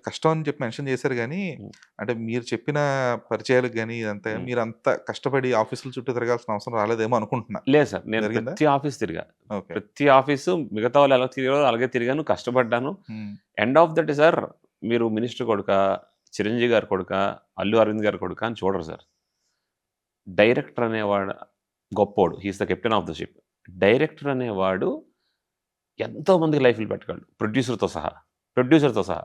కష్టం అని చెప్పి మెన్షన్ చేశారు గానీ, హ్మ్. అంటే మీరు చెప్పిన పరిచయాలకు గాని ఇదంతా హ్మ్. మీరంత కష్టపడి ఆఫీసుల చుట్టూ తిరగాల్సిన అవసరం రాలేదేమో అనుకుంటున్నా. లేదు సార్. నేను జరిగిందా? ప్రతి ఆఫీస్ తిరిగా. ఓకే. ప్రతి ఆఫీసు మిగతా వాళ్ళు ఎలా తిరిగారో అలాగే తిరిగాను, కష్టపడ్డాను. హ్మ్. End of the day sir, మీరు మినిస్టర్ కొడుకా, చిరంజీవి గారి కొడుకా, అల్లు అరవింద్ గారి కొడుకా అని చూడరు సార్. డైరెక్టర్ అనేవాడు గొప్పోడు. He is the captain of the ship. Director అనేవాడు ఎంతో మందికి లైఫ్‌లు పెట్టగలడు. ప్రొడ్యూసర్‌తో సహా.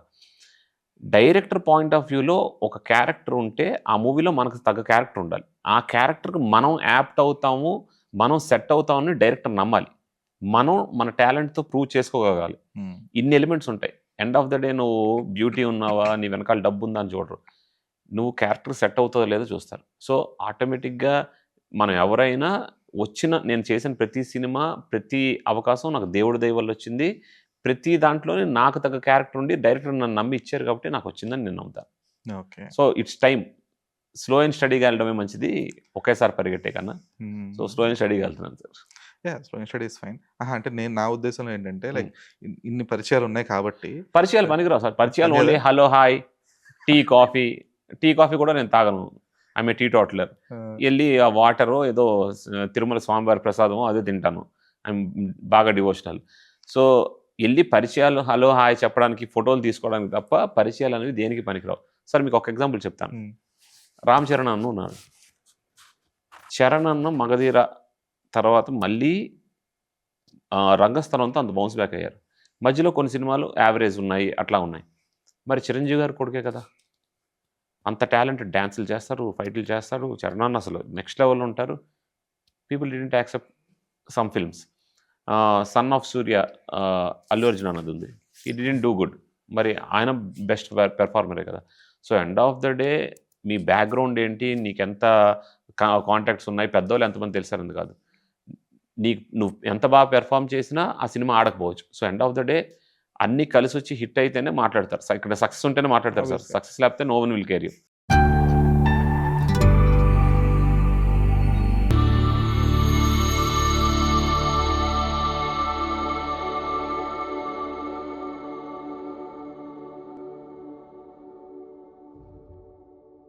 డైరెక్టర్ పాయింట్ ఆఫ్ వ్యూలో ఒక క్యారెక్టర్ ఉంటే, ఆ మూవీలో మనకు తగ్గ క్యారెక్టర్ ఉండాలి. ఆ క్యారెక్టర్‌కి మనం యాప్ట్ అవుతాము, మనం సెట్ అవుతామని డైరెక్టర్ నమ్మాలి. మనం మన టాలెంట్‌తో ప్రూవ్ చేసుకోగలగాలి. హ్మ్. ఇన్ని ఎలిమెంట్స్ ఉంటాయి. ఎండ్ ఆఫ్ ద డే నువ్వు బ్యూటీ ఉన్నావా, నీ వెనకాల డబ్బుందా అని చూడరు. నువ్వు క్యారెక్టర్ సెట్ అవుతదో లేదో చూస్తారు. సో, ఆటోమేటిక్‌గా మనం ఎవరైనా నేను చేసిన ప్రతి సినిమా, ప్రతి అవకాశం నాకు దేవుడి దయ వల్లొచ్చింది. ప్రతి దాంట్లోనే నాకు తగ్గ క్యారెక్టర్ ఉండి డైరెక్టర్ నన్ను నమ్మి ఇచ్చారు కాబట్టి నాకొచ్చిందని నేను నమ్ముతాను. Okay. So, it's time. Slow and స్టడీగా ఎళ్ళడమే మంచిది. ఒకేసారి పరిగెట్టే కన్నా. సో, హ్మ్. స్లో అండ్ స్టడీగా ఎళ్తున్నాను sir. Yeah! Slow and steady is fine. అహా! అంటే నా ఉద్దేశంలో ఏంటంటే హ్మ్. ఇన్ని పరిచయాలున్నాయి కాబట్టి పరిచయాలు ఆహ్, పనికిరావు సార్. పరిచయాలు పనిచేయదా? Only hello, hi, tea, coffee. Tea, coffee కూడా నేను తాగను. I'm a teetotaller. ఆ! ఎళ్లి ఆ వాటరో ఏదో తిరుమల స్వామివారి ప్రసాదమో అదే తింటాను. ఐయామ్ బాగా డివోషనల్. సో, ఎళ్లి పరిచయాలు హలో, హాయ్ చెప్పడానికి, ఫోటోలు తీసుకోవడానికి తప్ప పరిచయాలనేవి దేనికి పనికిరావు. సార్ మీకు ఒక ఎగ్జాంపుల్ చెప్తాను. హ్మ్. 'రామ్ చరణ్' అన్న ఉన్నాడు. చరణ్ అన్న 'మగధీర' తర్వాత మళ్ళీ 'రంగస్థలం'తో అంత బౌన్స్ బ్యాక్ అయ్యారు. మధ్యలో కొన్ని సినిమాలు యావరేజ్ ఉన్నాయి. అట్లా ఉన్నాయి. మరి 'చిరంజీవి' గారి కొడుకే కదా! అంత టాలెంటెడ్ డాన్సులు చేస్తారు, ఫైటులు చేస్తారు. చరణ్ అన్న అసలు నెక్స్ట్ లెవెల్‌లో ఉంటారు. People didn't accept some films. 'Son of Surya' 'Allu Arjun' అన్నదుంది. He didn't do good. మరి ఆయన బెస్ట్ పెర్ఫార్మరే కదా! So, end of the day మీ బ్యాక్‌గ్రౌండ్ ఏంటి? నీకెంత కాంటాక్ట్స్ ఉన్నాయి? పెద్దోళ్ళు ఎంతమంది తెలుసన్నది కాదు. నువ్వు ఎంత బాగా పెర్ఫార్మ్ చేసినా ఆ సినిమా ఆడకపోవచ్చు. So, end of the day అన్నీ కలిసొచ్చి హిట్ అయితేనే మాట్లాడతారు. ఇక్కడ సక్సెస్ ఉంటేనే మాట్లాడతారు సార్. ఆబ్వియస్‌గా. సక్సెస్ లేకపోతే no one will care you.